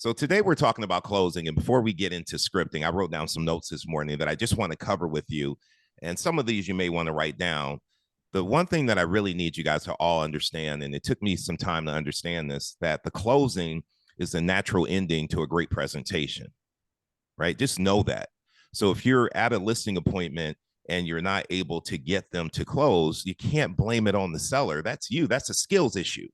So today we're talking about closing. And before we get into scripting, I wrote down some notes this morning that I just want to cover with you. And some of these you may want to write down. The one thing that I really need you guys to all understand, and it took me some time to understand this, that the closing is the natural ending to a great presentation, right? Just know that. So if you're at a listing appointment and you're not able to get them to close, you can't blame it on the seller. That's you. That's a skills issue.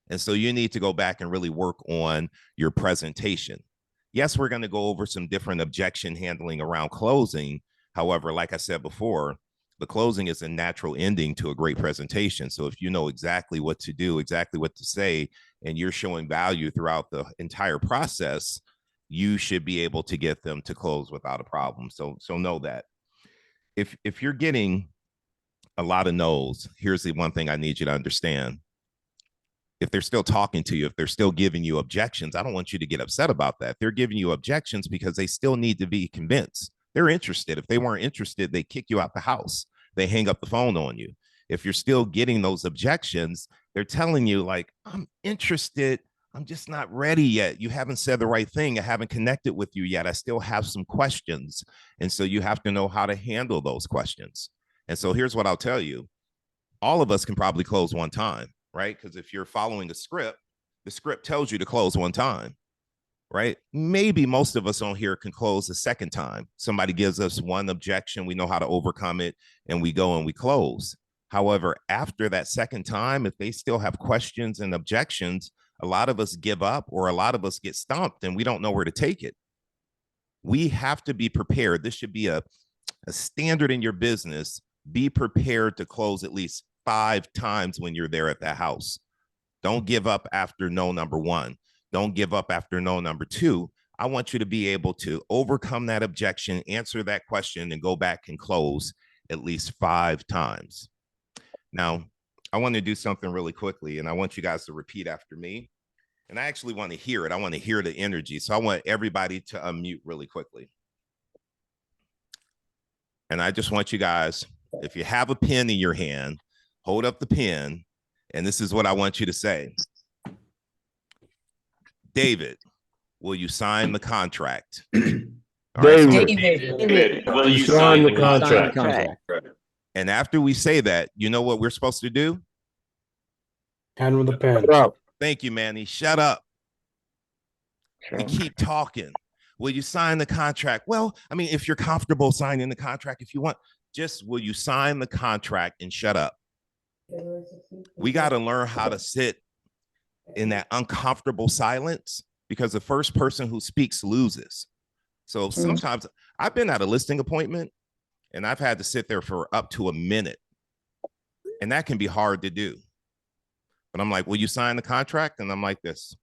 And so you need to go back and really work on your presentation. Yes, we're going to go over some different objection handling around closing. However, like I said before, the closing is a natural ending to a great presentation. So if you know exactly what to do, exactly what to say, and you're showing value throughout the entire process, you should be able to get them to close without a problem. So know that. If you're getting a lot of no's, here's the one thing I need you to understand. If they're still talking to you, if they're still giving you objections, I don't want you to get upset about that. They're giving you objections because they still need to be convinced. They're interested. If they weren't interested, they kick you out the house. They hang up the phone on you. If you're still getting those objections, they're telling you like, I'm interested. I'm just not ready yet. You haven't said the right thing. I haven't connected with you yet. I still have some questions. And so you have to know how to handle those questions. And so here's what I'll tell you. All of us can probably close one time, right? Because if you're following a script, the script tells you to close one time, right? Maybe most of us on here can close a second time. Somebody gives us one objection, we know how to overcome it, and we go and we close. However, after that second time, if they still have questions and objections, a lot of us give up or a lot of us get stomped and we don't know where to take it. We have to be prepared. This should be a standard in your business. Be prepared to close at least 5 times when you're there at that house. Don't give up after no number 1. Don't give up after no number 2. I want you to be able to overcome that objection, answer that question, and go back and close at least 5 times. Now, I want to do something really quickly, and I want you guys to repeat after me. And I actually want to hear it. I want to hear the energy. So I want everybody to unmute really quickly. And I just want you guys, if you have a pen in your hand, hold up the pen, and this is what I want you to say. David, will you sign the contract? David, will you sign the contract? And after we say that, you know what we're supposed to do? Hand with the pen. Thank you, Manny. Shut up. Sure. And keep talking. Will you sign the contract? Well, I mean, if you're comfortable signing the contract, if you want, just will you sign the contract and shut up? We got to learn how to sit in that uncomfortable silence because the first person who speaks loses. So sometimes I've been at a listing appointment and I've had to sit there for up to a minute. And that can be hard to do. But I'm like, will you sign the contract? And I'm like this.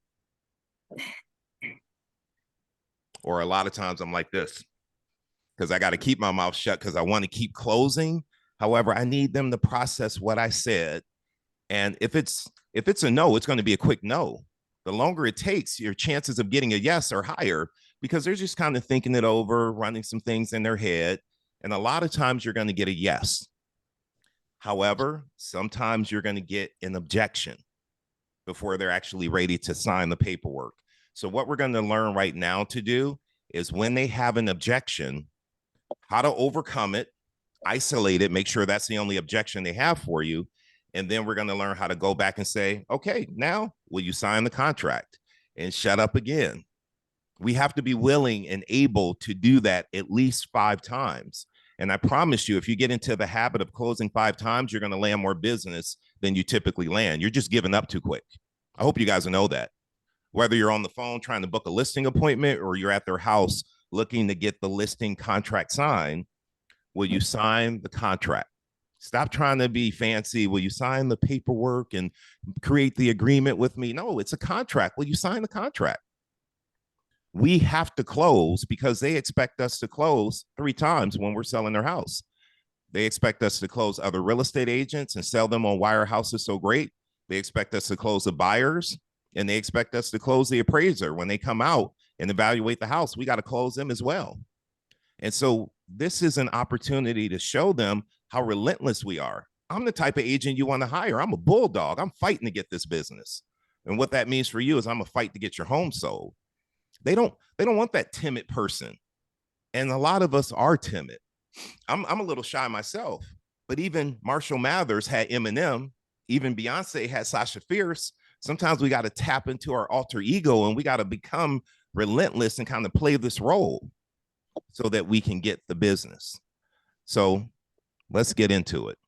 Or a lot of times I'm like this because I got to keep my mouth shut because I want to keep closing. However, I need them to process what I said. And if it's a no, it's going to be a quick no. The longer it takes, your chances of getting a yes are higher because they're just kind of thinking it over, running some things in their head. And a lot of times you're going to get a yes. However, sometimes you're going to get an objection before they're actually ready to sign the paperwork. So what we're going to learn right now to do is when they have an objection, how to overcome it, isolate it, make sure that's the only objection they have for you. And then we're going to learn how to go back and say, okay, now will you sign the contract and shut up again? We have to be willing and able to do that at least 5 times. And I promise you, if you get into the habit of closing 5 times, you're going to land more business than you typically land. You're just giving up too quick. I hope you guys know that. Whether you're on the phone trying to book a listing appointment or you're at their house looking to get the listing contract signed, will you sign the contract? Stop trying to be fancy. Will you sign the paperwork and create the agreement with me? No, it's a contract. Will you sign the contract? We have to close because they expect us to close 3 times when we're selling their house. They expect us to close other real estate agents and sell them on why our house is so great. They expect us to close the buyers. And they expect us to close the appraiser. When they come out and evaluate the house, we got to close them as well. And so this is an opportunity to show them how relentless we are. I'm the type of agent you want to hire. I'm a bulldog. I'm fighting to get this business. And what that means for you is I'm a fight to get your home sold. They don't want that timid person. And a lot of us are timid. I'm a little shy myself, but even Marshall Mathers had Eminem, even Beyonce had Sasha Fierce. Sometimes we got to tap into our alter ego and we got to become relentless and kind of play this role so that we can get the business. So let's get into it.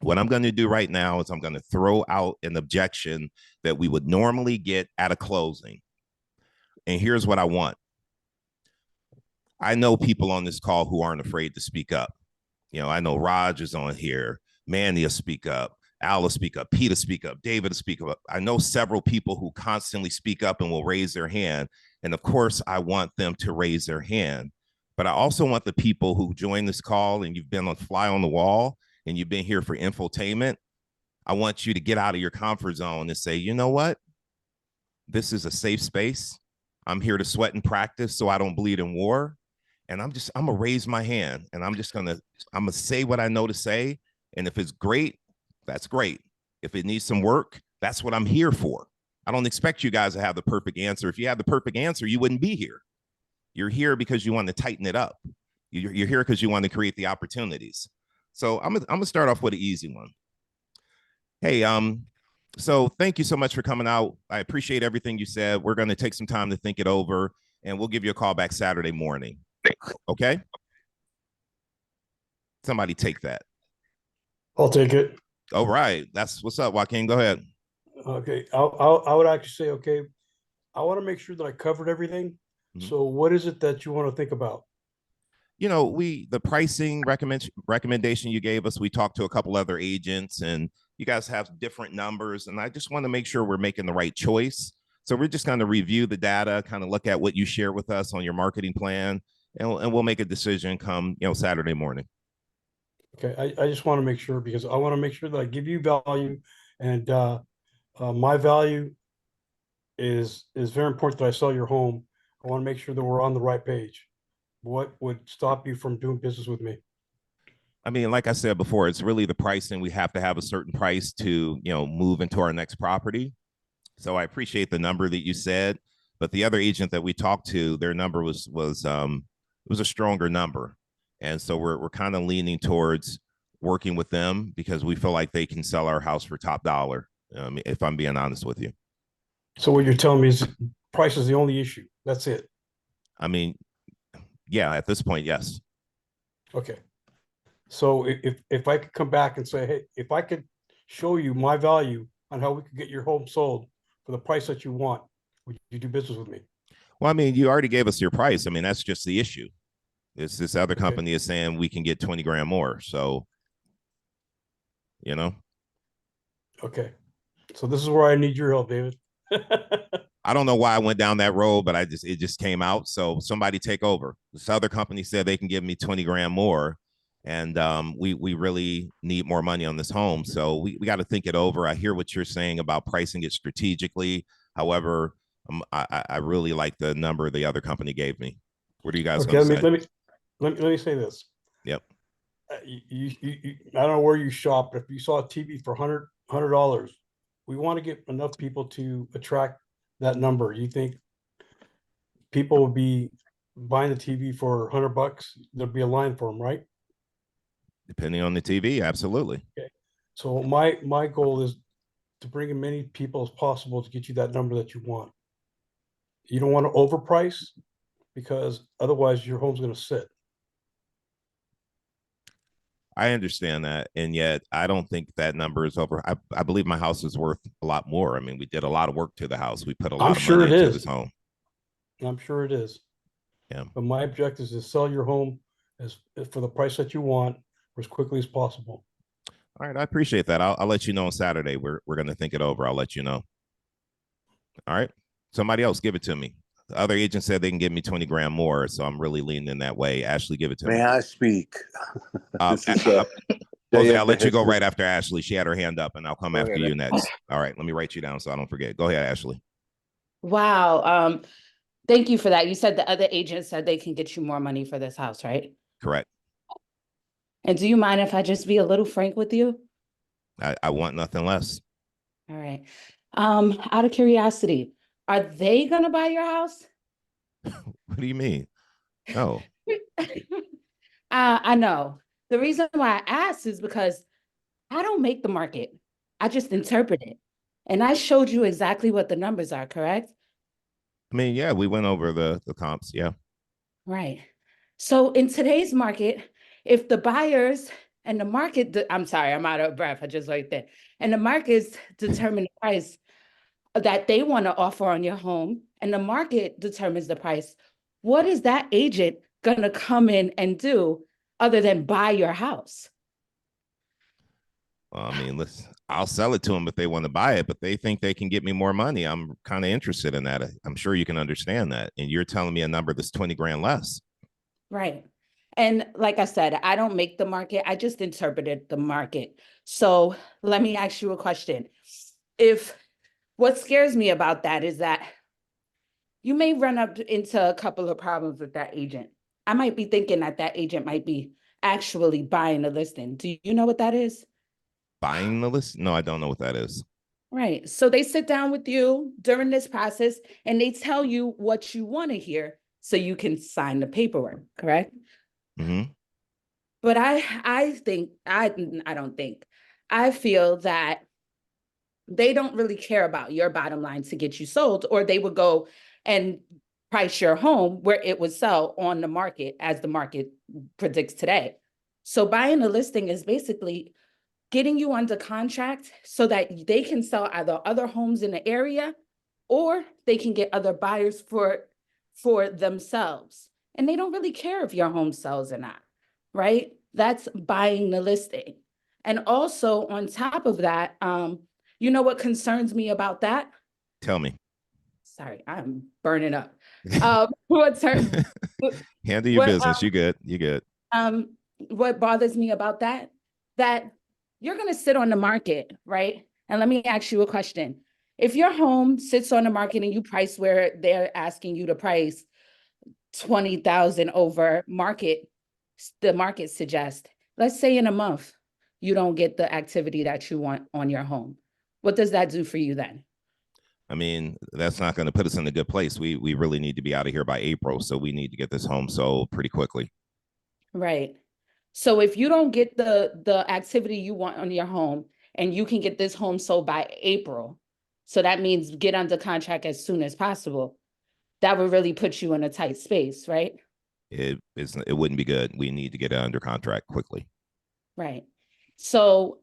What I'm going to do right now is I'm going to throw out an objection that we would normally get at a closing. And here's what I want. I know people on this call who aren't afraid to speak up. You know, I know Raj is on here, Manny will speak up, Al will speak up, Pete will speak up, David will speak up. I know several people who constantly speak up and will raise their hand. And of course, I want them to raise their hand. But I also want the people who join this call and you've been on fly on the wall and you've been here for infotainment, I want you to get out of your comfort zone and say, you know what? This is a safe space. I'm here to sweat and practice so I don't bleed in war. And I'm gonna raise my hand and I'm gonna say what I know to say. And if it's great, that's great. If it needs some work, that's what I'm here for. I don't expect you guys to have the perfect answer. If you had the perfect answer, you wouldn't be here. You're here because you want to tighten it up. You're here because you want to create the opportunities. So I'm gonna start off with an easy one. Hey, so thank you so much for coming out. I appreciate everything you said. We're gonna take some time to think it over and we'll give you a call back Saturday morning. Okay. Somebody take that. I'll take it. All right. That's what's up, Joaquin. Go ahead. Okay. I would actually say, okay, I want to make sure that I covered everything. Mhm. So what is it that you want to think about? You know, the pricing recommendation you gave us, we talked to a couple other agents and you guys have different numbers. And I just want to make sure we're making the right choice. So we're just going to review the data, kind of look at what you share with us on your marketing plan, and we'll make a decision come, Saturday morning. Okay. I just want to make sure because I want to make sure that I give you value and my value is very important that I sell your home. I want to make sure that we're on the right page. What would stop you from doing business with me? I mean, like I said before, it's really the pricing. We have to have a certain price to, move into our next property. So I appreciate the number that you said, but the other agent that we talked to, their number was a stronger number. And so we're kind of leaning towards working with them because we feel like they can sell our house for top dollar. If I'm being honest with you. So what you're telling me is price is the only issue. That's it. I mean, yeah, at this point, yes. Okay. So if I could come back and say, hey, if I could show you my value on how we could get your home sold for the price that you want, would you do business with me? Well, I mean, you already gave us your price. I mean, that's just the issue. This other company is saying we can get 20 grand more. So, Okay. So this is where I need your help, David. I don't know why I went down that road, but it just came out. So somebody take over. This other company said they can give me 20 grand more. And we really need more money on this home. So we got to think it over. I hear what you're saying about pricing it strategically. However, I really like the number the other company gave me. What are you guys going to say? Let me say this. Yep. You, I don't know where you shop, but if you saw a TV for $100, we want to get enough people to attract that number. You think people will be buying the TV for $100? There'll be a line for them, right? Depending on the TV, absolutely. Okay. So my goal is to bring in many people as possible to get you that number that you want. You don't want to overprice because otherwise your home's going to sit. I understand that. And yet I don't think that number is over. I believe my house is worth a lot more. I mean, we did a lot of work to the house. We put a lot of money into this home. I'm sure it is. Yeah. But my objective is to sell your home for the price that you want as quickly as possible. All right. I appreciate that. I'll let you know on Saturday. We're going to think it over. I'll let you know. All right. Somebody else give it to me. The other agent said they can give me 20 grand more. So I'm really leaning in that way. Ashley, give it to me. May I speak? Jose, I'll let you go right after Ashley. She had her hand up and I'll come after you next. All right. Let me write you down so I don't forget. Go ahead, Ashley. Wow. Thank you for that. You said the other agent said they can get you more money for this house, right? Correct. And do you mind if I just be a little frank with you? I want nothing less. All right. Out of curiosity, are they gonna buy your house? What do you mean? No. I know. The reason why I asked is because I don't make the market. I just interpret it. And I showed you exactly what the numbers are, correct? I mean, yeah, we went over the comps. Yeah. Right. So in today's market, if the buyers and the market, I'm sorry, I'm out of breath. I just like that. And the markets determine the price that they want to offer on your home, and the market determines the price. What is that agent going to come in and do other than buy your house? Well, I mean, I'll sell it to them if they want to buy it, but they think they can get me more money. I'm kind of interested in that. I'm sure you can understand that. And you're telling me a number that's 20 grand less. Right. And like I said, I don't make the market. I just interpreted the market. So let me ask you a question. If what scares me about that is that you may run up into a couple of problems with that agent. I might be thinking that that agent might be actually buying a listing. Do you know what that is? Buying the list? No, I don't know what that is. Right. So they sit down with you during this process and they tell you what you want to hear so you can sign the paperwork, correct? Mm-hmm. But I don't think. I feel that they don't really care about your bottom line to get you sold, or they would go and price your home where it would sell on the market as the market predicts today. So buying a listing is basically getting you under contract so that they can sell either other homes in the area or they can get other buyers for themselves. And they don't really care if your home sells or not, right? That's buying the listing. And also on top of that, you know what concerns me about that? Tell me. Sorry, I'm burning up. What's Handle your what business. You good. You good. um what bothers me about that you're going to sit on the market, right? And let me ask you a question. If your home sits on the market and you price where they're asking you to price 20,000 over market, the market suggests, let's say in a month, you don't get the activity that you want on your home. What does that do for you then? I mean, that's not going to put us in a good place. We really need to be out of here by April, so we need to get this home sold pretty quickly. Right. So if you don't get the activity you want on your home and you can get this home sold by April, so that means get under contract as soon as possible, that would really put you in a tight space, right? It wouldn't be good. We need to get it under contract quickly. Right. So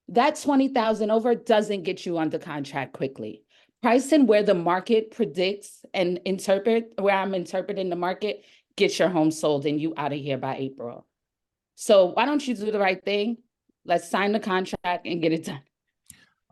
that 20,000 over doesn't get you under contract quickly. Pricing where the market predicts and where I'm interpreting the market, get your home sold and you out of here by April. So why don't you do the right thing? Let's sign the contract and get it done.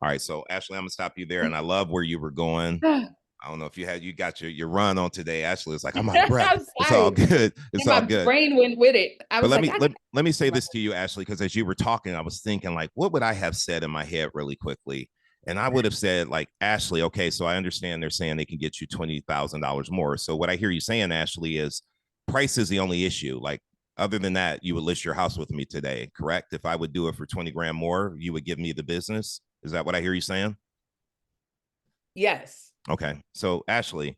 All right. So Ashley, I'm gonna stop you there. And I love where you were going. I don't know if you got your run on today. Ashley was like, I'm out of breath. It's all good. It's all good. My brain went with it. But let me say this to you, Ashley, because as you were talking, I was thinking, like, what would I have said in my head really quickly? And I would have said, like, Ashley, okay, so I understand they're saying they can get you $20,000 more. So what I hear you saying, Ashley, is price is the only issue. Like, other than that, you would list your house with me today, correct? If I would do it for 20 grand more, you would give me the business. Is that what I hear you saying? Yes. Okay. So Ashley,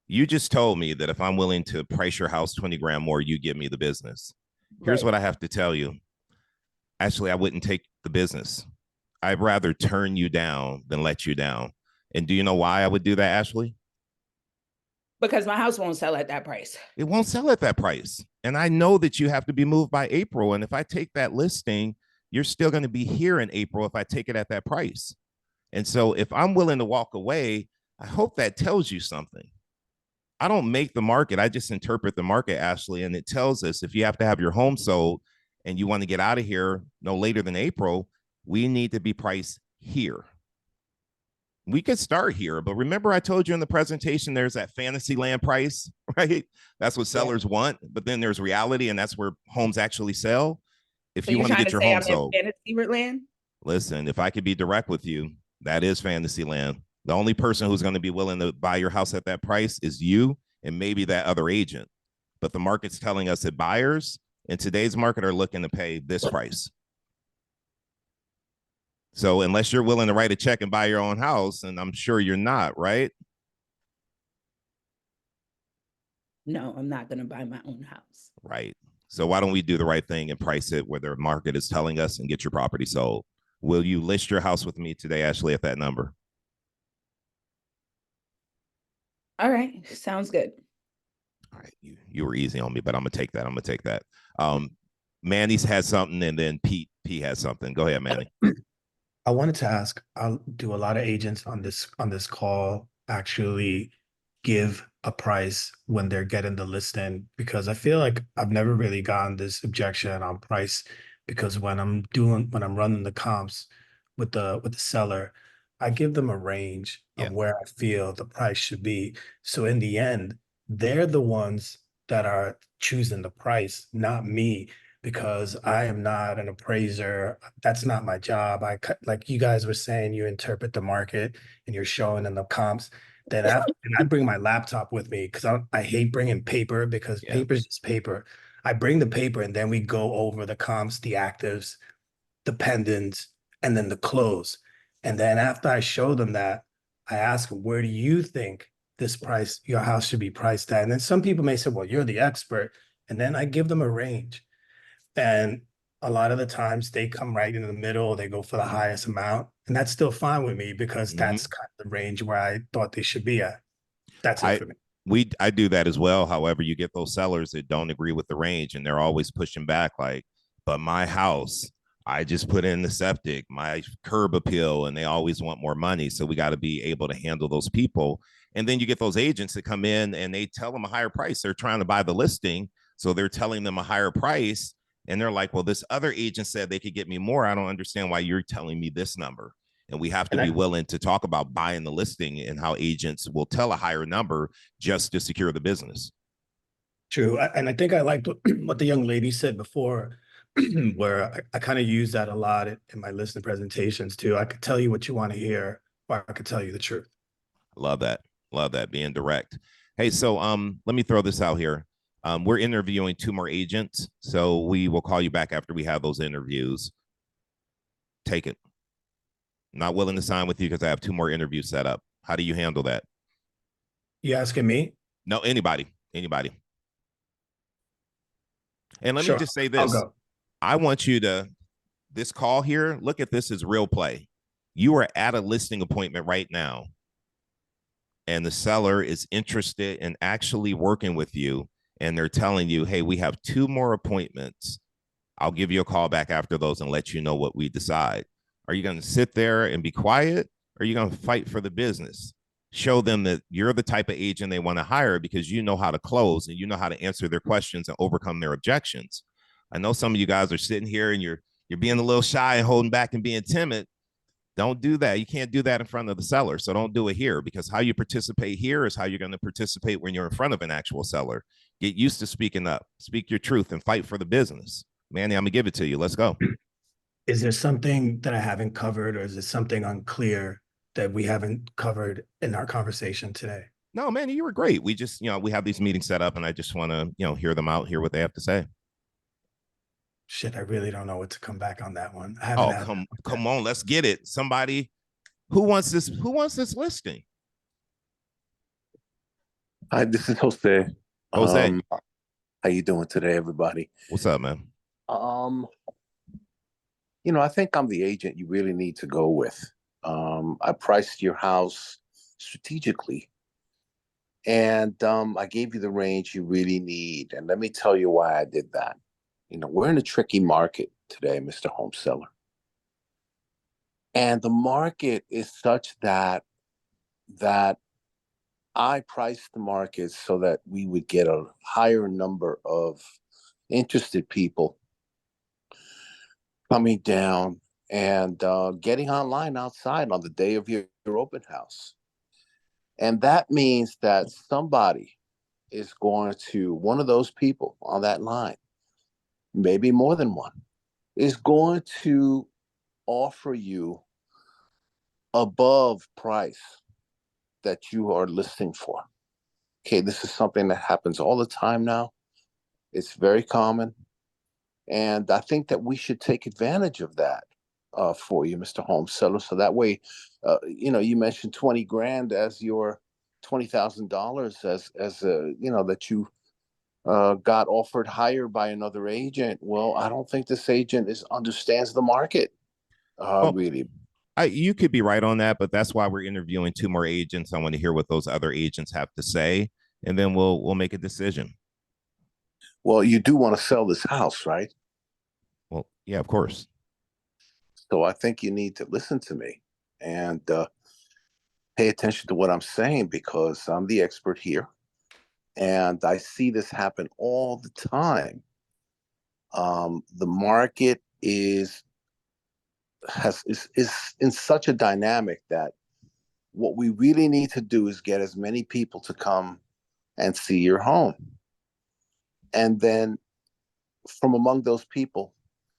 you just told me that if I'm willing to price your house 20 grand more, you give me the business. Here's Right. what I have to tell you. Actually, I wouldn't take the business. I'd rather turn you down than let you down. And do you know why I would do that, Ashley? Because my house won't sell at that price. It won't sell at that price. And I know that you have to be moved by April. And if I take that listing, you're still going to be here in April if I take it at that price. And so if I'm willing to walk away, I hope that tells you something. I don't make the market. I just interpret the market, Ashley. And it tells us if you have to have your home sold and you want to get out of here no later than April, we need to be priced here. We could start here, but remember I told you in the presentation, there's that fantasy land price, right? That's what sellers want, but then there's reality, and that's where homes actually sell. If you want to get your home sold, fantasy land? Listen, if I could be direct with you, that is fantasy land. The only person who's going to be willing to buy your house at that price is you and maybe that other agent. But the market's telling us that buyers in today's market are looking to pay this price. So unless you're willing to write a check and buy your own house, and I'm sure you're not, right? no, I'm not going to buy my own house. Right. So why don't we do the right thing and price it where the market is telling us and get your property sold? Will you list your house with me today, Ashley, at that number? All right. Sounds good. All right. You were easy on me, but I'm going to take that. I'm going to take that. Manny's had something, and then P has something. Go ahead, Manny. I wanted to ask, do a lot of agents on this call actually give a price when they're getting the listing? Because I feel like I've never really gotten this objection on price, because when I'm running the comps with the seller, I give them a range Yeah. of where I feel the price should be. So in the end, they're the ones that are choosing the price, not me, because I am not an appraiser. That's not my job. Like you guys were saying, you interpret the market and you're showing in the comps. Then I bring my laptop with me, because I hate bringing paper, because Yeah. paper is just paper. I bring the paper and then we go over the comps, the actives, the pendants, and then the close. And then after I show them that, I ask them, where do you think your house should be priced at? And then some people may say, well, you're the expert. And then I give them a range. And a lot of the times they come right in the middle, they go for the highest amount. And that's still fine with me, because that's kind of the range where I thought they should be at. That's it for me. I do that as well. However, you get those sellers that don't agree with the range, and they're always pushing back like, but my house, I just put in the septic, my curb appeal, and they always want more money. So we got to be able to handle those people. And then you get those agents that come in and they tell them a higher price. They're trying to buy the listing. So they're telling them a higher price. And they're like, well, this other agent said they could get me more. I don't understand why you're telling me this number. And we have to be willing to talk about buying the listing and how agents will tell a higher number just to secure the business. True. And I think I liked what the young lady said before, where I kind of use that a lot in my listening presentations too. I could tell you what you want to hear, or I could tell you the truth. Love that. Love that, being direct. Hey, so let me throw this out here. We're interviewing 2 more agents, so we will call you back after we have those interviews. Take it. Not willing to sign with you because I have 2 more interviews set up. How do you handle that? You asking me? No, anybody. And let me just say this. I want you to, this call here, look at this as real play. You are at a listing appointment right now, and the seller is interested in actually working with you, and they're telling you, hey, we have 2 more appointments. I'll give you a call back after those and let you know what we decide. Are you going to sit there and be quiet? Or are you going to fight for the business? Show them that you're the type of agent they want to hire, because you know how to close and you know how to answer their questions and overcome their objections. I know some of you guys are sitting here and you're being a little shy and holding back and being timid. Don't do that. You can't do that in front of the seller. So don't do it here, because how you participate here is how you're going to participate when you're in front of an actual seller. Get used to speaking up, speak your truth, and fight for the business. Manny, I'm going to give it to you. Let's go. Is there something that I haven't covered, or is it something unclear that we haven't covered in our conversation today? No, man, you were great. We just, we have these meetings set up, and I just want to, hear them out, hear what they have to say. Shit, I really don't know what to come back on that one. Come on, let's get it. Somebody who wants this listing? Hi, this is Jose. Jose. How you doing today, everybody? What's up, man? I think I'm the agent you really need to go with. I priced your house strategically, and I gave you the range you really need. And let me tell you why I did that. We're in a tricky market today, Mr. Home Seller. And the market is such that I priced the market so that we would get a higher number of interested people coming down and getting online outside on the day of your open house. And that means that somebody is going to, one of those people on that line, maybe more than one, is going to offer you above price that you are listing for. Okay, this is something that happens all the time now. It's very common. And I think that we should take advantage of that for you, Mr. Home Seller. So that way, you mentioned 20 grand as your $20,000 as a, you know, that you got offered higher by another agent. Well, I don't think this agent understands the market Well, really. you could be right on that, but that's why we're interviewing two more agents. I want to hear what those other agents have to say, and then we'll make a decision. Well, you do want to sell this house, right? Well, yeah, of course. So I think you need to listen to me and pay attention to what I'm saying, because I'm the expert here and I see this happen all the time. The market is in such a dynamic that what we really need to do is get as many people to come and see your home. And then from among those people,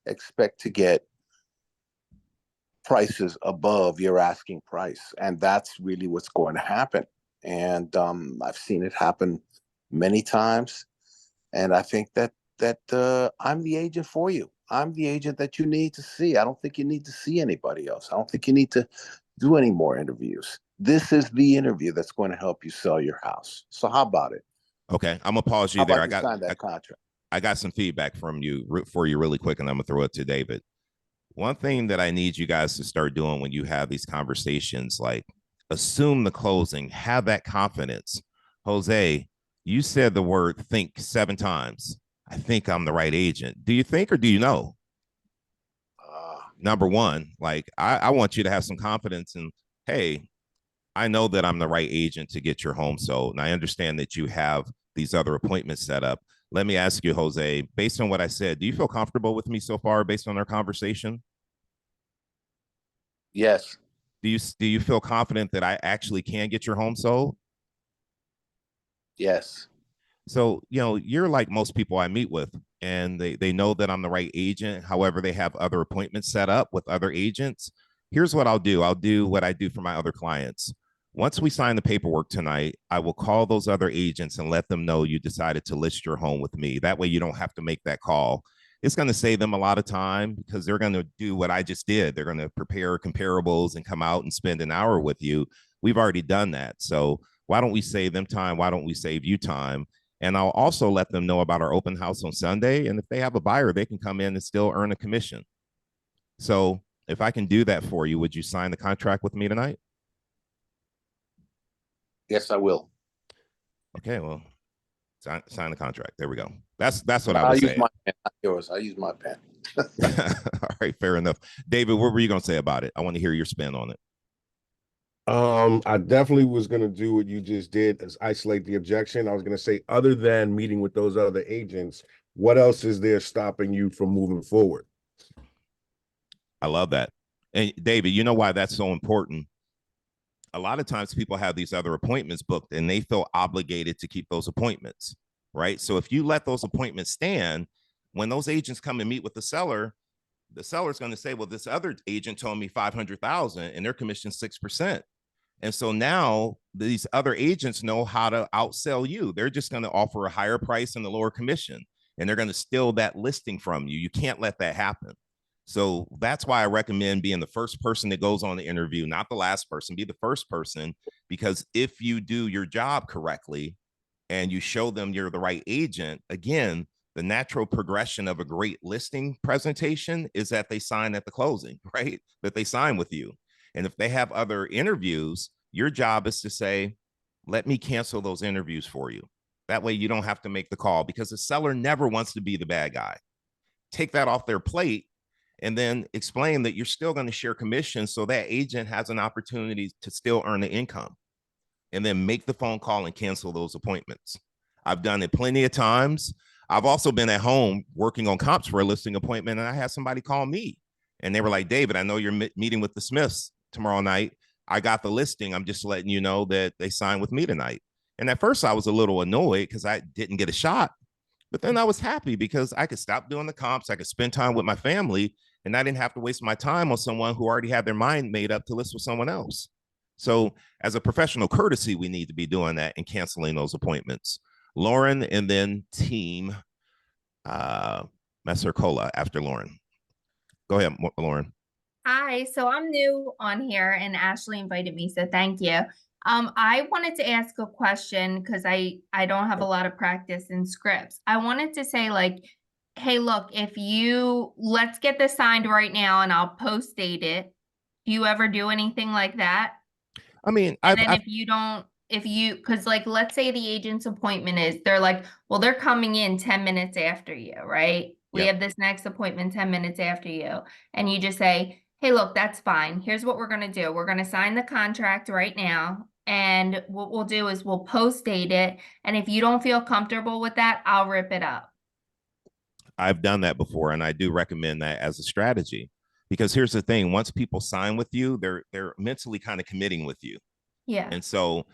expect to get prices above your asking price. And that's really what's going to happen. And I've seen it happen many times. And I think that I'm the agent for you. I'm the agent that you need to see. I don't think you need to see anybody else. I don't think you need to do any more interviews. This is the interview that's going to help you sell your house. So how about it? Okay, I'm gonna pause you How there. about you sign that contract? I got some feedback from you for you really quick, and I'm gonna throw it to David. One thing that I need you guys to start doing when you have these conversations, like assume the closing, have that confidence. Jose, you said the word think 7 times. I think I'm the right agent. Do you think or do you know? Number one, like I want you to have some confidence in, hey, I know that I'm the right agent to get your home sold. And I understand that you have these other appointments set up. Let me ask you, Jose, based on what I said, do you feel comfortable with me so far based on our conversation? Yes. Do you feel confident that I actually can get your home sold? Yes. So, you know, you're like most people I meet with, and they know that I'm the right agent. However, they have other appointments set up with other agents. Here's what I'll do. I'll do what I do for my other clients. Once we sign the paperwork tonight, I will call those other agents and let them know you decided to list your home with me. That way you don't have to make that call. It's going to save them a lot of time because they're going to do what I just did. They're going to prepare comparables and come out and spend an hour with you. We've already done that. So why don't we save them time? Why don't we save you time? And I'll also let them know about our open house on Sunday. And if they have a buyer, they can come in and still earn a commission. So if I can do that for you, would you sign the contract with me tonight? Yes, I will. Okay, well, sign the contract. There we go. That's what I I'll was use saying. my pen, not yours. I use my pen. All right, fair enough. David, what were you going to say about it? I want to hear your spin on it. I definitely was going to do what you just did, is isolate the objection. I was going to say, other than meeting with those other agents, what else is there stopping you from moving forward? I love that. And David, you know why that's so important? A lot of times people have these other appointments booked and they feel obligated to keep those appointments, right? So if you let those appointments stand, when those agents come and meet with the seller's going to say, well, this other agent told me 500,000 and their commission 6%. And so now these other agents know how to outsell you. They're just going to offer a higher price and a lower commission, and they're going to steal that listing from you. You can't let that happen. So that's why I recommend being the first person that goes on the interview, not the last person. Be the first person, because if you do your job correctly and you show them you're the right agent, again, the natural progression of a great listing presentation is that they sign at the closing, right? That they sign with you. And if they have other interviews, your job is to say, let me cancel those interviews for you. That way you don't have to make the call, because the seller never wants to be the bad guy. Take that off their plate and then explain that you're still going to share commission so that agent has an opportunity to still earn the income. And then make the phone call and cancel those appointments. I've done it plenty of times. I've also been at home working on comps for a listing appointment, and I had somebody call me and they were like, David, I know you're meeting with the Smiths tomorrow night. I got the listing. I'm just letting you know that they signed with me tonight. And at first I was a little annoyed because I didn't get a shot, but then I was happy because I could stop doing the comps. I could spend time with my family, and I didn't have to waste my time on someone who already had their mind made up to list with someone else. So as a professional courtesy, we need to be doing that and canceling those appointments. Lauren, and then team Messer-Cola after Lauren. Go ahead, Lauren. Hi, so I'm new on here and Ashley invited me, so thank you. I wanted to ask a question because I don't have a lot of practice in scripts. I wanted to say like, hey, look, let's get this signed right now and I'll post date it. Do you ever do anything like that? I mean, And then because like, let's say the agent's appointment they're like, well, they're coming in 10 minutes after you, right? We Yep. have this next appointment 10 minutes after you. And you just say, hey, look, that's fine. Here's what we're going to do. We're going to sign the contract right now. And what we'll do is we'll post date it. And if you don't feel comfortable with that, I'll rip it up. I've done that before, and I do recommend that as a strategy. Because here's the thing: once people sign with you, they're mentally kind of committing with you. Yeah. And so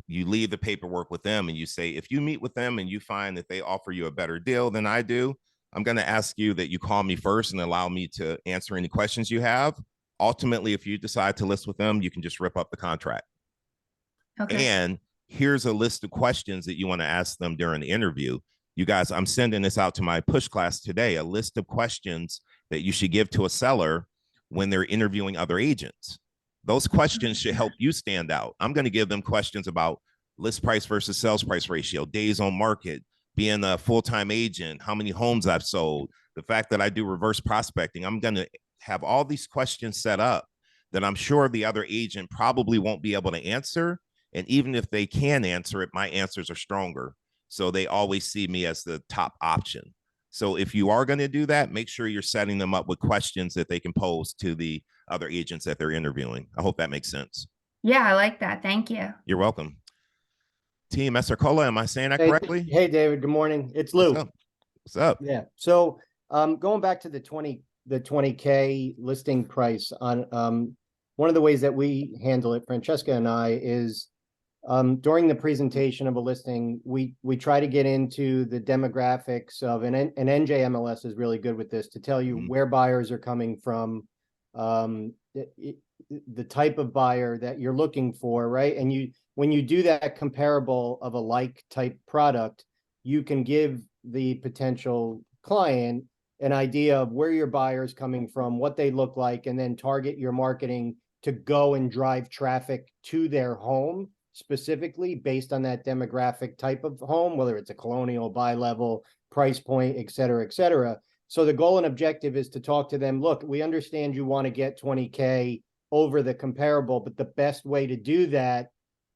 you leave the paperwork with them and you say, if you meet with them and you find that they offer you a better deal than I do, I'm going to ask you that you call me first and allow me to answer any questions you have. Ultimately, if you decide to list with them, you can just rip up the contract. Okay. And here's a list of questions that you want to ask them during the interview. You guys, I'm sending this out to my push class today, a list of questions that you should give to a seller when they're interviewing other agents. Those questions should help you stand out. I'm going to give them questions about list price versus sales price ratio, days on market, being a full-time agent, how many homes I've sold, the fact that I do reverse prospecting. I'm going to have all these questions set up that I'm sure the other agent probably won't be able to answer. And even if they can answer it, my answers are stronger. So they always see me as the top option. So if you are going to do that, make sure you're setting them up with questions that they can pose to the other agents that they're interviewing. I hope that makes sense. Yeah, I like that. Thank you. You're welcome. Team Esarcola, am I saying that correctly? Hey, David, good morning. It's What's Lou. up? What's up? Yeah. So going back to the 20K listing price on one of the ways that we handle it, Francesca and I, is during the presentation of a listing, we try to get into the demographics of an NJMLS is really good with this to tell you where buyers are coming from, the type of buyer that you're looking for, right? And when you do that comparable of a like type product, you can give the potential client an idea of where your buyer is coming from, what they look like, and then target your marketing to go and drive traffic to their home specifically based on that demographic type of home, whether it's a colonial, bi-level, price point, et cetera, et cetera. So the goal and objective is to talk to them. Look, we understand you want to get 20K over the comparable, but the best way to do that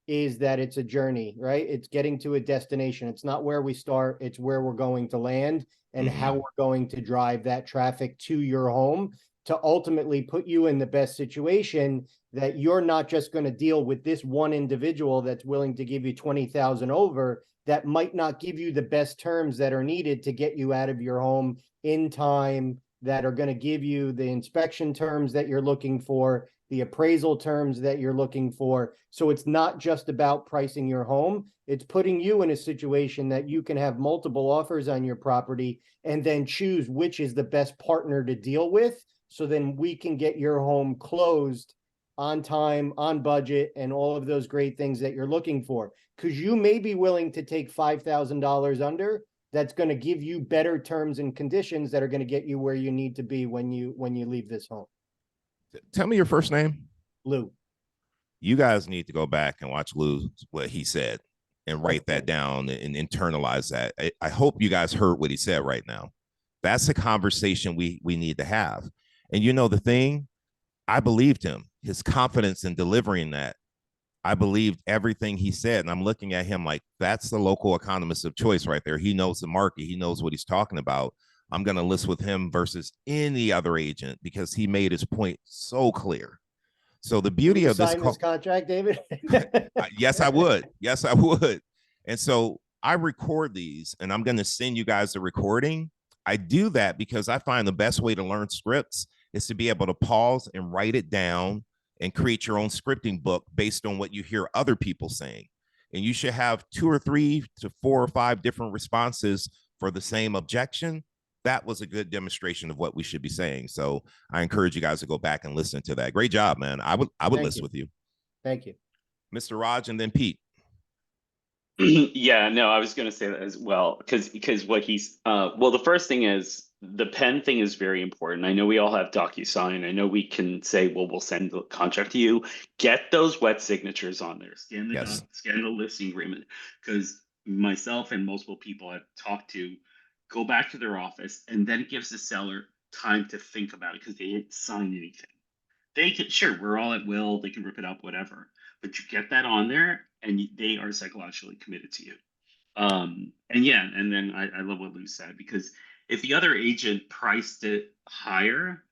is that it's a journey, right? It's getting to a destination. It's not where we start, it's where we're going to land and how we're going to drive that traffic to your home to ultimately put you in the best situation that you're not just going to deal with this one individual that's willing to give you 20,000 over, that might not give you the best terms that are needed to get you out of your home in time, that are going to give you the inspection terms that you're looking for, the appraisal terms that you're looking for. So it's not just about pricing your home. It's putting you in a situation that you can have multiple offers on your property and then choose which is the best partner to deal with. So then we can get your home closed on time, on budget, and all of those great things that you're looking for. Because you may be willing to take $5,000 under. That's going to give you better terms and conditions that are going to get you where you need to be when you leave this home. Tell me your first name. Lou. You guys need to go back and watch Lou, what he said, and write that down and internalize that. I hope you guys heard what he said right now. That's a conversation we need to have. And you know the thing, I believed him, his confidence in delivering that. I believed everything he said. And I'm looking at him like, that's the local economist of choice right there. He knows the market. He knows what he's talking about. I'm going to list with him versus any other agent because he made his point so clear. So the beauty of this contract, David? Yes, I would. Yes, I would. And so I record these and I'm going to send you guys the recording. I do that because I find the best way to learn scripts is to be able to pause and write it down and create your own scripting book based on what you hear other people saying. And you should have 2 or 3 to 4 or 5 different responses for the same objection. That was a good demonstration of what we should be saying. So I encourage you guys to go back and listen to that. Great job, man. I would listen with you. Thank you. Mr. Raj and then Pete. Yeah, no, I was going to say that as well, because what he's well, the first thing is the pen thing is very important. I know we all have DocuSign. I know we can say, well, we'll send the contract to you. Get those wet signatures on there. Yes. Scan the listing agreement. Because myself and multiple people I've talked to go back to their office, and then it gives the seller time to think about it because they didn't sign anything. They can, sure, we're all at will, they can rip it up, whatever. But you get that on there and they are psychologically committed to you. And yeah, and then I love what Lou said, because if the other agent priced it higher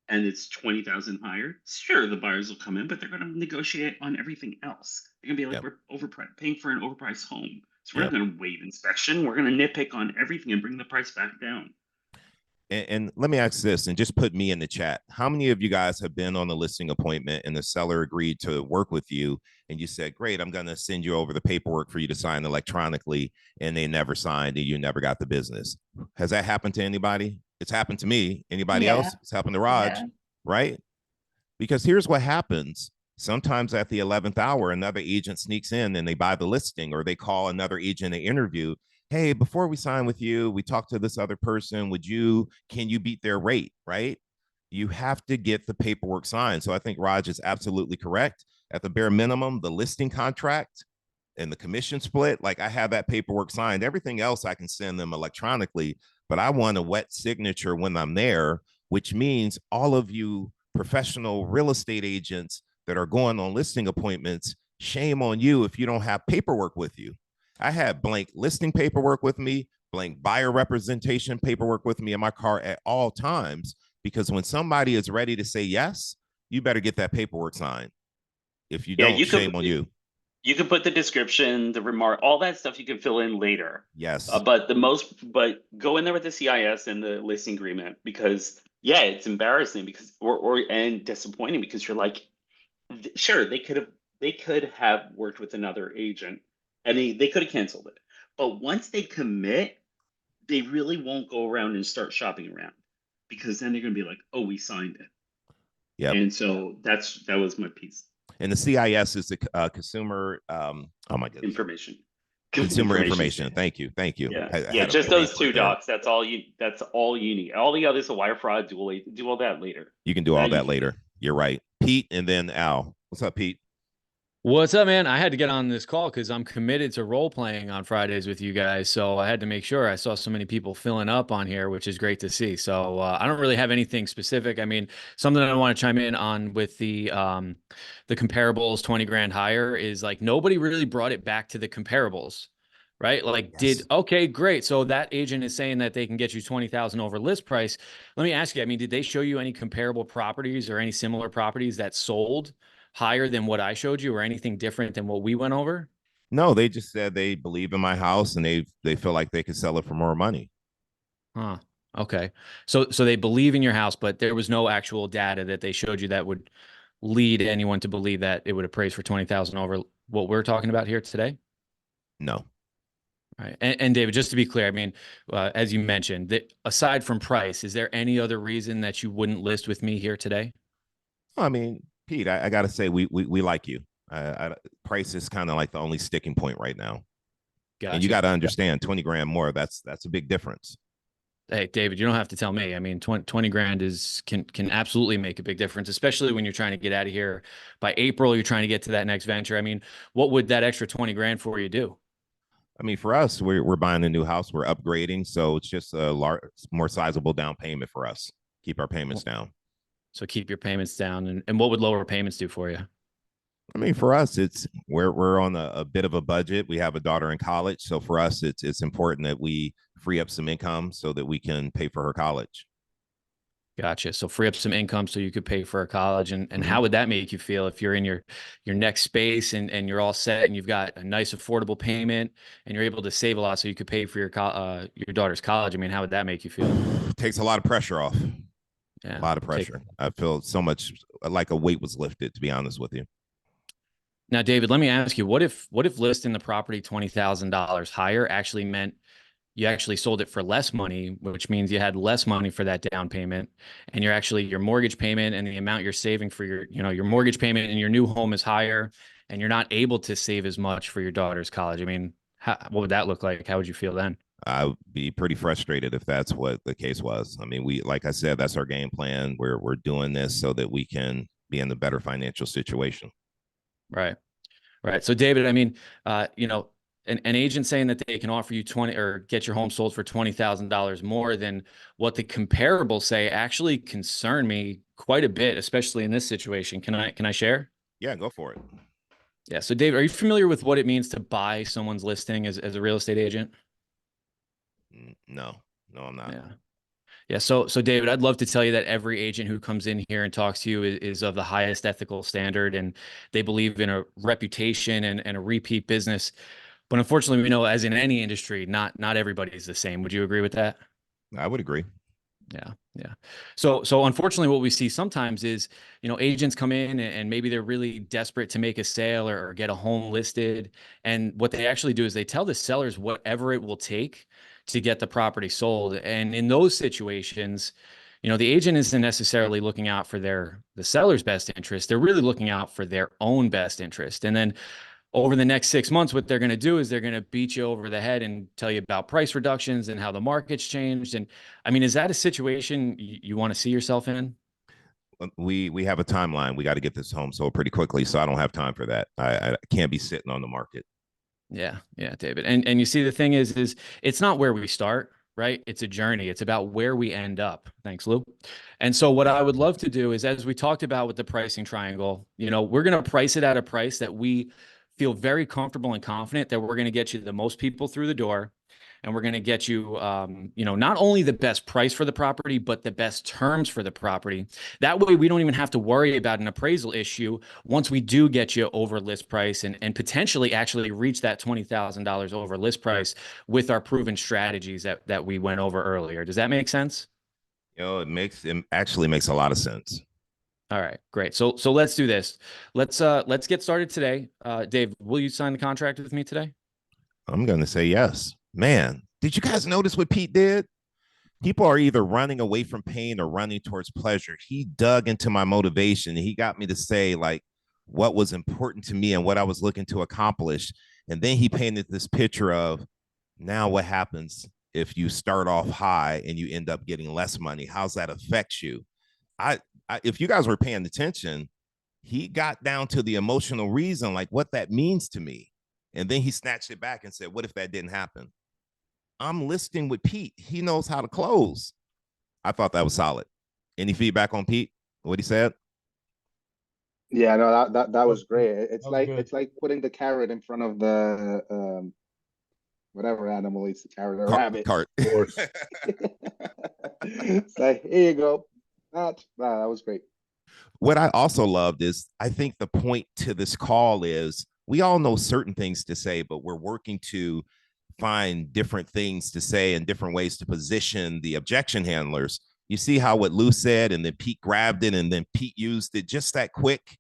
and it's 20,000 higher, sure, the buyers will come in, but they're going to negotiate on everything else. They're going to be like, we're paying for an overpriced home. So we're not going to waive inspection. We're going to nitpick on everything and bring the price back down. And let me ask this, and just put me in the chat. How many of you guys have been on a listing appointment and the seller agreed to work with you and you said, great, I'm going to send you over the paperwork for you to sign electronically, and they never signed and you never got the business? Has that happened to anybody? It's happened to me. Anybody else? It's happened to Raj, right? Because here's what happens. Sometimes at the 11th hour, another agent sneaks in and they buy the listing, or they call another agent to interview. Hey, before we sign with you, we talked to this other person. Can you beat their rate, right? You have to get the paperwork signed. So I think Raj is absolutely correct. At the bare minimum, the listing contract and the commission split, like I have that paperwork signed. Everything else I can send them electronically, but I want a wet signature when I'm there, which means all of you professional real estate agents that are going on listing appointments, shame on you if you don't have paperwork with you. I had blank listing paperwork with me, blank buyer representation paperwork with me in my car at all times, because when somebody is ready to say yes, you better get that paperwork signed. If you don't, shame on you. You can put the description, the remark, all that stuff you can fill in later. Yes. But go in there with the CIS and the listing agreement, because yeah, it's embarrassing because and disappointing, because you're like, sure, they could have worked with another agent and they could have canceled it. But once they commit, they really won't go around and start shopping around, because then they're going to be like, oh, we signed it. Yeah. And so that was my piece. And the CIS is the consumer, oh my goodness. Information. Consumer information. Thank you. Yeah, just those two docs. That's all you need. All the others, a wire fraud, do all that later. You can do all that later. You're right. Pete and then Al. What's up, Pete? What's up, man? I had to get on this call because I'm committed to role playing on Fridays with you guys. So I had to make sure. I saw so many people filling up on here, which is great to see. So I don't really have anything specific. I mean, something I want to chime in on with the comparables 20 grand higher is like nobody really brought it back to the comparables, right? Like okay, great. So that agent is saying that they can get you 20,000 over list price. Let me ask you, I mean, did they show you any comparable properties or any similar properties that sold higher than what I showed you, or anything different than what we went over? No, they just said they believe in my house and they feel like they could sell it for more money. Huh. Okay. So they believe in your house, but there was no actual data that they showed you that would lead anyone to believe that it would appraise for 20,000 over what we're talking about here today? No. All right. And David, just to be clear, I mean, as you mentioned, that aside from price, is there any other reason that you wouldn't list with me here today? I mean, Pete, I got to say, we like you. Price is kind of like the only sticking point right now. Gotcha. And you got to understand, 20 grand more, that's a big difference. Hey, David, you don't have to tell me. I mean, 20 grand can absolutely make a big difference, especially when you're trying to get out of here by April. You're trying to get to that next venture. I mean, what would that extra 20 grand for you do? I mean, for us, we're buying a new house, we're upgrading, so it's just a more sizable down payment for us. Keep our payments down. So keep your payments down. And what would lower payments do for you? I mean, for us, we're on a bit of a budget. We have a daughter in college. So for us, it's important that we free up some income so that we can pay for her college. Gotcha. So free up some income so you could pay for her college. And how would that make you feel if you're in your next space and you're all set and you've got a nice affordable payment and you're able to save a lot so you could pay for your daughter's college? I mean, how would that make you feel? It takes a lot of pressure off. Yeah, a lot of pressure. I feel so much like a weight was lifted, to be honest with you. Now, David, let me ask you, what if listing the property $20,000 higher actually meant you actually sold it for less money, which means you had less money for that down payment, and your mortgage payment and the amount you're saving for your mortgage payment in your new home is higher, and you're not able to save as much for your daughter's college? I mean, what would that look like? How would you feel then? I would be pretty frustrated if that's what the case was. I mean, like I said, that's our game plan. We're doing this so that we can be in a better financial situation. Right. Right. So David, I mean, you know, an agent saying that they can offer you 20 or get your home sold for $20,000 more than what the comparables say actually concern me quite a bit, especially in this situation. Can I share? Yeah, go for it. Yeah. So David, are you familiar with what it means to buy someone's listing as a real estate agent? No, I'm not. Yeah. Yeah. So David, I'd love to tell you that every agent who comes in here and talks to you is of the highest ethical standard, and they believe in a reputation and a repeat business. But unfortunately, we know, as in any industry, not everybody is the same. Would you agree with that? I would agree. Yeah. Yeah. So unfortunately, what we see sometimes is, you know, agents come in and maybe they're really desperate to make a sale or get a home listed. And what they actually do is they tell the sellers whatever it will take to get the property sold. And in those situations, you know, the agent isn't necessarily looking out for the seller's best interest. They're really looking out for their own best interest. And then over the next 6 months, what they're going to do is they're going to beat you over the head and tell you about price reductions and how the market's changed. And I mean, is that a situation you want to see yourself in? We have a timeline. We got to get this home sold pretty quickly, so I don't have time for that. I can't be sitting on the market. Yeah, David. And you see, the thing is it's not where we start, right? It's a journey. It's about where we end up. Thanks, Lou. And so what I would love to do is, as we talked about with the pricing triangle, you know, we're going to price it at a price that we feel very comfortable and confident that we're going to get you the most people through the door, and we're going to get you, you know, not only the best price for the property, but the best terms for the property. That way, we don't even have to worry about an appraisal issue once we do get you over list price and potentially actually reach that $20,000 over list price with our proven strategies that we went over earlier. Does that make sense? You know, it actually makes a lot of sense. All right, great. So let's do this. Let's get started today. Dave, will you sign the contract with me today? I'm going to say yes. Man, did you guys notice what Pete did? People are either running away from pain or running towards pleasure. He dug into my motivation. He got me to say like what was important to me and what I was looking to accomplish. And then he painted this picture of now what happens if you start off high and you end up getting less money. How's that affect you? If you guys were paying attention, he got down to the emotional reason, like what that means to me. And then he snatched it back and said, what if that didn't happen? I'm listing with Pete. He knows how to close. I thought that was solid. Any feedback on Pete? What he said? Yeah, no, that was great. It's was like good. it's like putting the carrot in front of the whatever animal eats the carrot, a rabbit. Cart. Horse. It's like, here you go. Wow, that was great. What I also loved is I think the point to this call is we all know certain things to say, but we're working to find different things to say and different ways to position the objection handlers. You see how what Lou said, and then Pete grabbed it, and then Pete used it just that quick.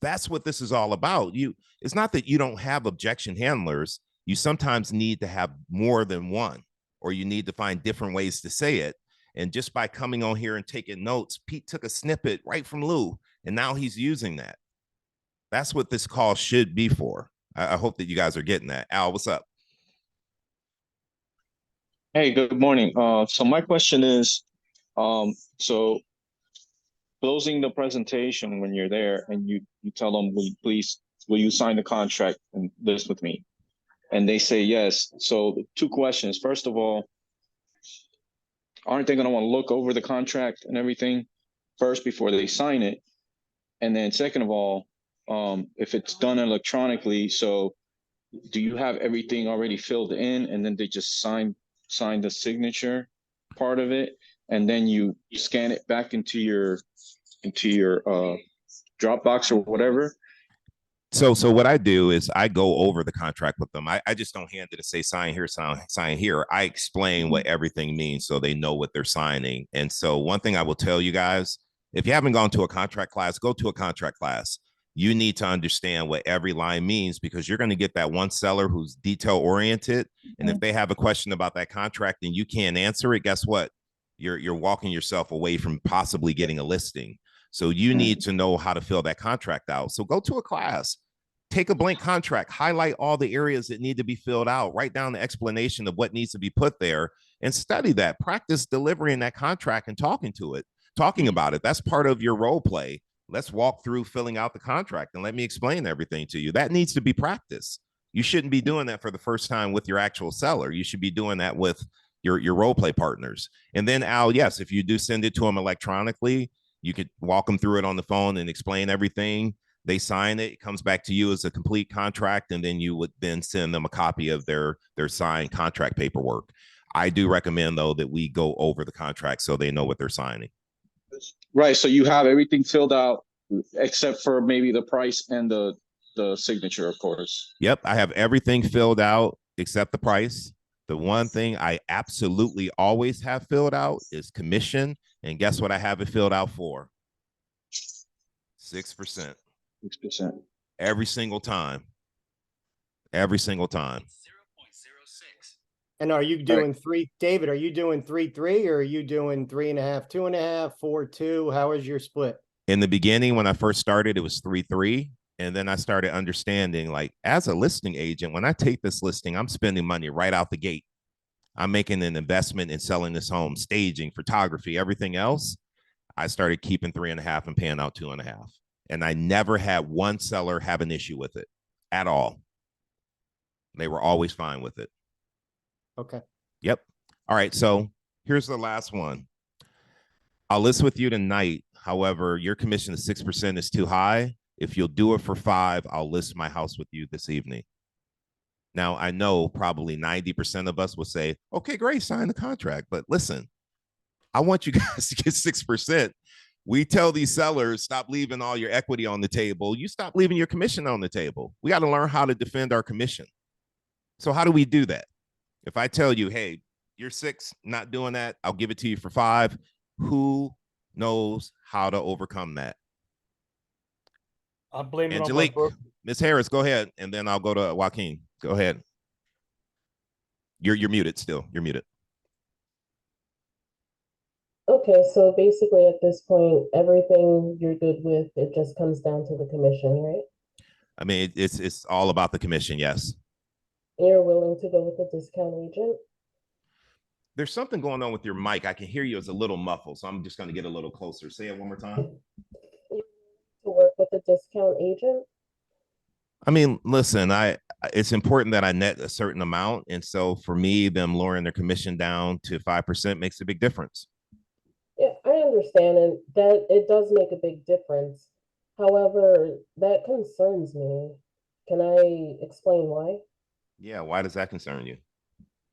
That's what this is all about. It's not that you don't have objection handlers. You sometimes need to have more than one, or you need to find different ways to say it. And just by coming on here and taking notes, Pete took a snippet right from Lou, and now he's using that. That's what this call should be for. I hope that you guys are getting that. Al, what's up? Hey, good morning. So my question is, so closing the presentation when you're there and you tell them, will you sign the contract and list with me? And they say yes. So 2 questions. First of all, aren't they going to want to look over the contract and everything first before they sign it? And then second of all, if it's done electronically, so do you have everything already filled in and then they just sign the signature part of it, and then you scan it back into your Dropbox or whatever? So what I do is I go over the contract with them. I just don't hand it to say sign here, sign here. I explain what everything means so they know what they're signing. And so one thing I will tell you guys, if you haven't gone to a contract class, go to a contract class. You need to understand what every line means, because you're going to get that one seller who's detail oriented. And if they have a question about that contract and you can't answer it, guess what? You're walking yourself away from possibly getting a listing. So you need to know how to fill that contract out. So go to a class. Take a blank contract, highlight all the areas that need to be filled out, write down the explanation of what needs to be put there, and study that. Practice delivering that contract and talking about it. That's part of your role play. Let's walk through filling out the contract and let me explain everything to you. That needs to be practiced. You shouldn't be doing that for the first time with your actual seller. You should be doing that with your role play partners. And then Al, yes, if you do send it to them electronically, you could walk them through it on the phone and explain everything. They sign it, it comes back to you as a complete contract, and then you would then send them a copy of their signed contract paperwork. I do recommend, though, that we go over the contract so they know what they're signing. Right. So you have everything filled out except for maybe the price and the signature, of course. Yep, I have everything filled out except the price. The one thing I absolutely always have filled out is commission. And guess what I have it filled out for? 6%. 6%. Every single time. Every single time. 0.06. And are you doing David, are you doing 3-3 or are you doing 3.5, 2.5, 4-2? How is your split? In the beginning, when I first started, it was 3-3. And then I started understanding, like, as a listing agent, when I take this listing, I'm spending money right out the gate. I'm making an investment in selling this home, staging, photography, everything else. I started keeping 3.5 and paying out 2.5. And I never had one seller have an issue with it at all. They were always fine with it. Okay. Yep. All right. So here's the last one. I'll list with you tonight. However, your commission of 6% is too high. If you'll do it for 5, I'll list my house with you this evening. Now, I know probably 90% of us will say, okay, great, sign the contract. But listen, I want you guys to get 6%. We tell these sellers, stop leaving all your equity on the table. You stop leaving your commission on the table. We got to learn how to defend our commission. So how do we do that? If I tell you, hey, you're 6, not doing that, I'll give it to you for 5. Who knows how to overcome that? I blame it on my Angelique, broker. Ms. Harris, go ahead, and then I'll go to Joaquin. Go ahead. You're muted still. You're muted. Okay, so basically at this point, everything you're good with, it just comes down to the commission, right? I mean, it's all about the commission, yes. You're willing to go with a discount agent? There's something going on with your mic. I can hear you as a little muffled, so I'm just going to get a little closer. Say it one more time. To work with a discount agent? I mean, listen, it's important that I net a certain amount. And so for me, them lowering their commission down to 5% makes a big difference. Yeah, I understand, and that it does make a big difference. However, that concerns me. Can I explain why? Yeah, why does that concern you?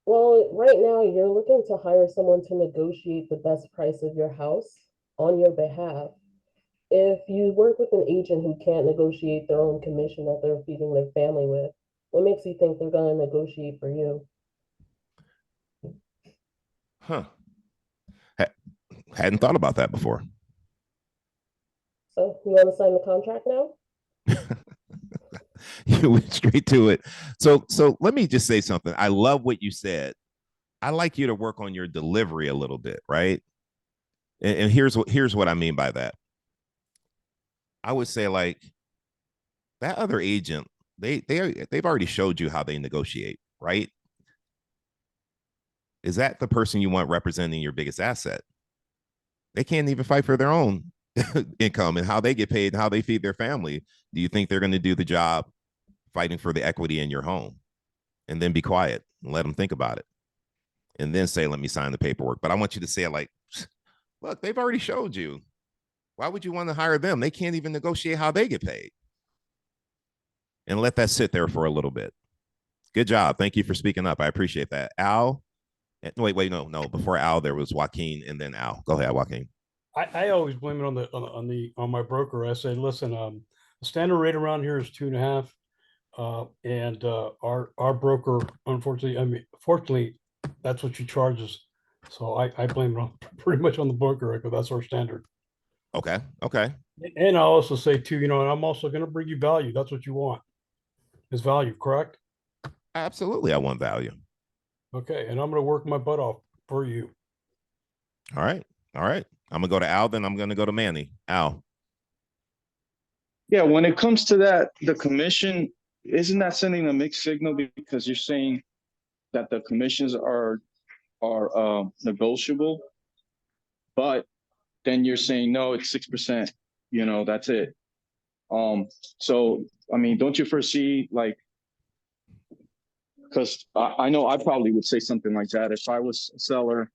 Well, right now you're looking to hire someone to negotiate the best price of your house on your behalf. If you work with an agent who can't negotiate their own commission that they're feeding their family with, what makes you think they're going to negotiate for you? Huh. Hadn't thought about that before. So you want to sign the contract now? You went straight to it. So let me just say something. I love what you said. I like you to work on your delivery a little bit, right? And here's what I mean by that. I would say, like, that other agent, they've already showed you how they negotiate, right? Is that the person you want representing your biggest asset? They can't even fight for their own income and how they get paid and how they feed their family. Do you think they're going to do the job fighting for the equity in your home? And then be quiet and let them think about it. And then say, let me sign the paperwork. But I want you to say it like, look, they've already showed you. Why would you want to hire them? They can't even negotiate how they get paid. And let that sit there for a little bit. Good job. Thank you for speaking up. I appreciate that. Al, wait, no. Before Al, there was Joaquin and then Al. Go ahead, Joaquin. I always blame it on my broker. I say, listen, the standard rate around here is 2.5. And our broker, fortunately, that's what she charges. So I blame it on pretty much on the broker because that's our standard. Okay. And I also say too, and I'm also going to bring you value. That's what you want, is value, correct? Absolutely, I want value. Okay, and I'm going to work my butt off for you. All right. I'm going to go to Al, then I'm going to go to Manny. Al. Yeah, when it comes to that, the commission, isn't that sending a mixed signal because you're saying that the commissions are negotiable, but then you're saying, no, it's 6%, that's it. So, I mean, don't you foresee like, because I know I probably would say something like that if I was a seller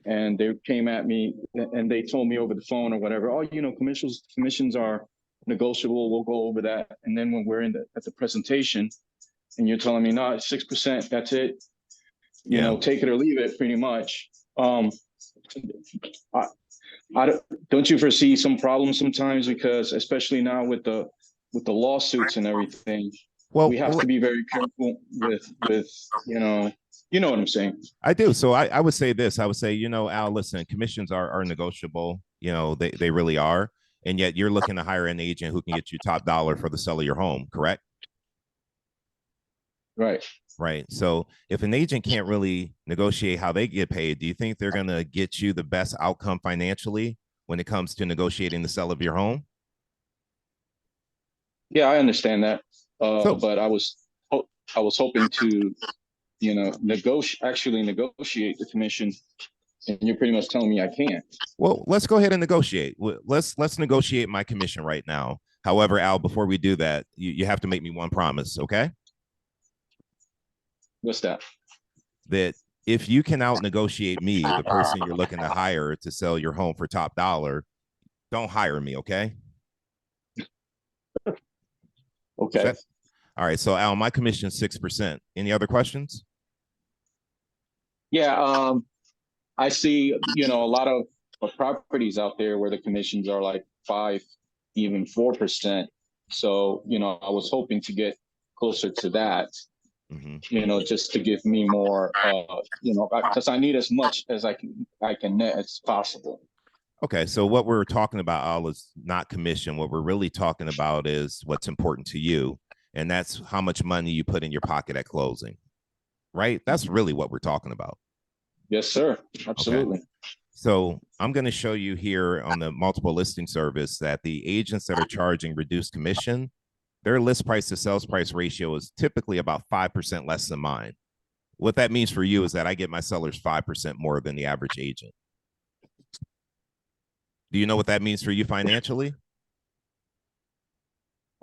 and they came at me and they told me over the phone or whatever, oh, commissions are negotiable, we'll go over that. And then when we're at the presentation and you're telling me, no, it's 6%, that's it, take it or leave it pretty much. Don't you foresee some problems sometimes, because especially now with the lawsuits and everything, Well, we have to be very careful with you know what I'm saying. I do. So I would say this. I would say, Al, listen, commissions are negotiable. They really are. And yet you're looking to hire an agent who can get you top dollar for the sale of your home, correct? Right. Right. So if an agent can't really negotiate how they get paid, do you think they're going to get you the best outcome financially when it comes to negotiating the sale of your home? Yeah, I understand that. But I was hoping to, negotiate the commission, and you're pretty much telling me I can't. Well, let's go ahead and negotiate. Let's negotiate my commission right now. However, Al, before we do that, you have to make me one promise, okay? What's that? That if you can out negotiate me, the person you're looking to hire to sell your home for top dollar, don't hire me, okay? Okay. All right. So Al, my commission is 6%. Any other questions? Yeah. I see, a lot of properties out there where the commissions are like 5%, even 4%. So, I was hoping to get closer to that. Just to give me more, because I need as much as I can net as possible. Okay, so what we're talking about, Al, is not commission. What we're really talking about is what's important to you, and that's how much money you put in your pocket at closing, right? That's really what we're talking about. Yes, sir. Absolutely. Okay. So I'm going to show you here on the multiple listing service that the agents that are charging reduced commission, their list price to sales price ratio is typically about 5% less than mine. What that means for you is that I get my sellers 5% more than the average agent. Do you know what that means for you financially?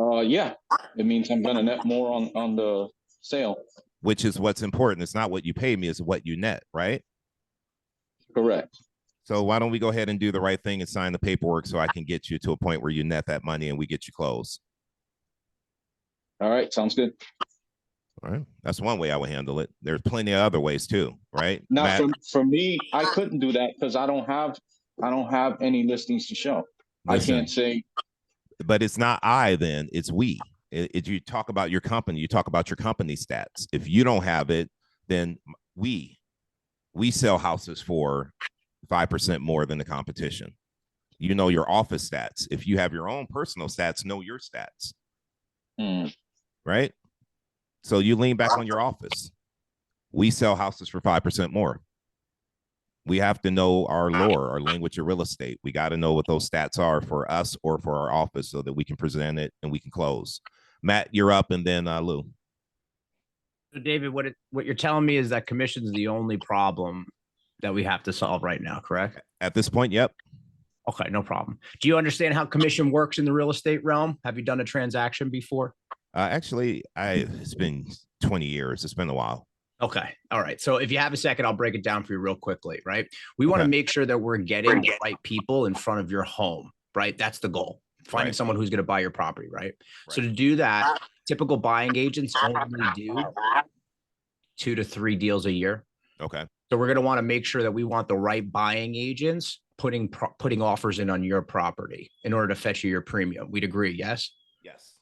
Yeah, it means I'm going to net more on the sale. Which is what's important. It's not what you pay me, it's what you net, right? Correct. So why don't we go ahead and do the right thing and sign the paperwork so I can get you to a point where you net that money and we get you closed. All right, sounds good. All right, that's one way I would handle it. There's plenty of other ways too, right? Now, for me, I couldn't do that because I don't have any listings to show. Listen, I can't say. But it's not I then, it's we. You talk about your company, you talk about your company stats. If you don't have it, then we sell houses for 5% more than the competition. You know your office stats. If you have your own personal stats, know your stats. Right? So you lean back on your office. We sell houses for 5% more. We have to know our lore, our language of real estate. We got to know what those stats are for us or for our office so that we can present it and we can close. Matt, you're up, and then Lou. So David, what you're telling me is that commission is the only problem that we have to solve right now, correct? At this point, yep. Okay, no problem. Do you understand how commission works in the real estate realm? Have you done a transaction before? Actually, it's been 20 years. It's been a while. Okay. All right. So if you have a second, I'll break it down for you real quickly, right? We want to make sure that we're getting the right people in front of your home, right? That's the goal. Finding someone who's going to buy your property, right? So to do that, typical buying agents only do 2 to 3 deals a year. Okay. So we're going to want to make sure that we want the right buying agents putting offers in on your property in order to fetch you your premium. We'd agree, yes? Yes.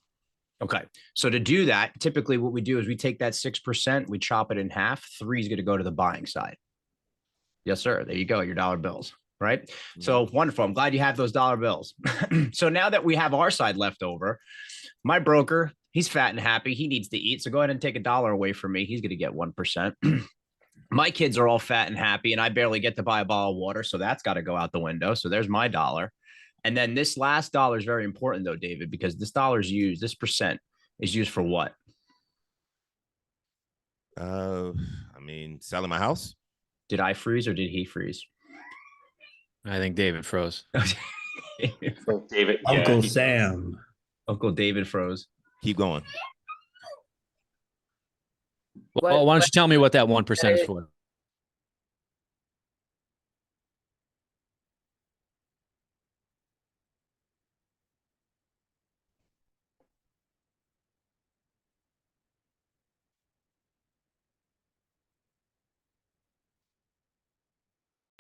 Okay. So to do that, typically what we do is we take that 6%, we chop it in half. 3 is going to go to the buying side. Yes, sir. There you go. Your dollar bills, right? Mm-hmm. So wonderful. I'm glad you have those dollar bills. So now that we have our side left over, my broker, he's fat and happy. He needs to eat. So go ahead and take $1 away from me. He's going to get 1%. My kids are all fat and happy and I barely get to buy a bottle of water. So that's got to go out the window. So there's my $1. And then this last dollar is very important though, David, because this dollar is used, this percent is used for what? I mean, selling my house. Did I freeze or did he freeze? I think David froze. David, yeah, Uncle he- Sam. Uncle David froze. Keep going. Well, why don't you tell me what that 1% is for?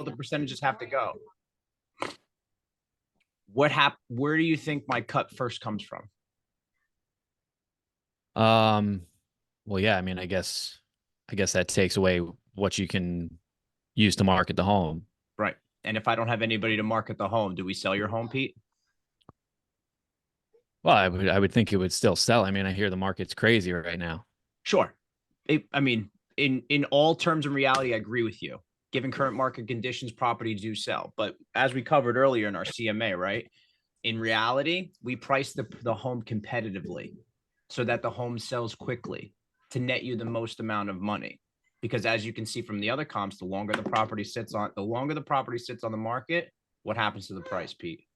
The percentages have to go. Where do you think my cut first comes from? Well, yeah, I mean, I guess that takes away what you can use to market the home. Right. And if I don't have anybody to market the home, do we sell your home, Pete? Well, I would think it would still sell. I mean, I hear the market's crazy right now. Sure. I mean, in all terms and reality, I agree with you. Given current market conditions, properties do sell. But as we covered earlier in our CMA, right? In reality, we price the home competitively so that the home sells quickly to net you the most amount of money. Because as you can see from the other comps, the longer the property sits on the market, what happens to the price, Pete?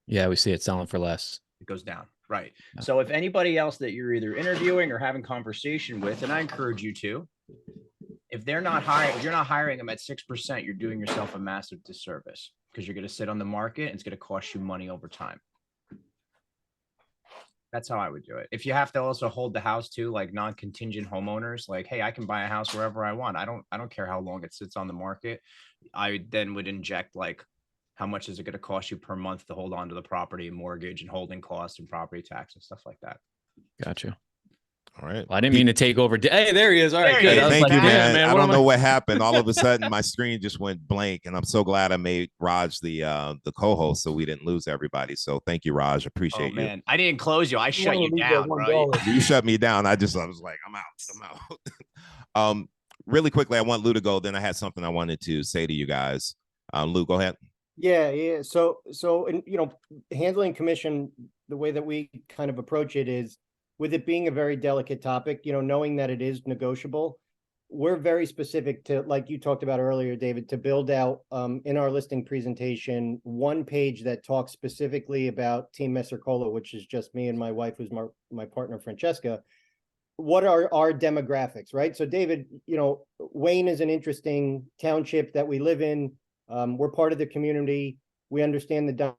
Yeah, we see it selling for less. It goes down. Right. Yeah. So if anybody else that you're either interviewing or having conversation with, and I encourage you to, if they're not hiring, if you're not hiring them at 6%, you're doing yourself a massive disservice because you're going to sit on the market and it's going to cost you money over time. That's how I would do it. If you have to also hold the house too, like non-contingent homeowners, like, hey, I can buy a house wherever I want. I don't care how long it sits on the market. I then would inject like, how much is it going to cost you per month to hold on to the property, mortgage and holding costs and property tax and stuff like that. Gotcha. All right. Well, I didn't mean to take over. Hey, there he is. All right, There he good. is. I was Thank like, you, "Damn, man. I what don't am know what happened. All of a sudden, my screen just went blank, and I'm so glad I made Raj the co-host, so we didn't lose everybody. So thank you, Raj. Oh Appreciate you. man, I didn't close you. I shut you wanna leave that down, right? $1. You shut me down. I was like, I'm out. Really quickly, I want Lou to go. Then I had something I wanted to say to you guys. Lou, go ahead. Yeah. So, and handling commission, the way that we kind of approach it is with it being a very delicate topic, knowing that it is negotiable, we're very specific to, like you talked about earlier, David, to build out in our listing presentation, one page that talks specifically about Team Messer-Cola, which is just me and my wife, who's my partner, Francesca. What are our demographics, right? So David, Wayne is an interesting township that we live in. We're part of the community. We understand the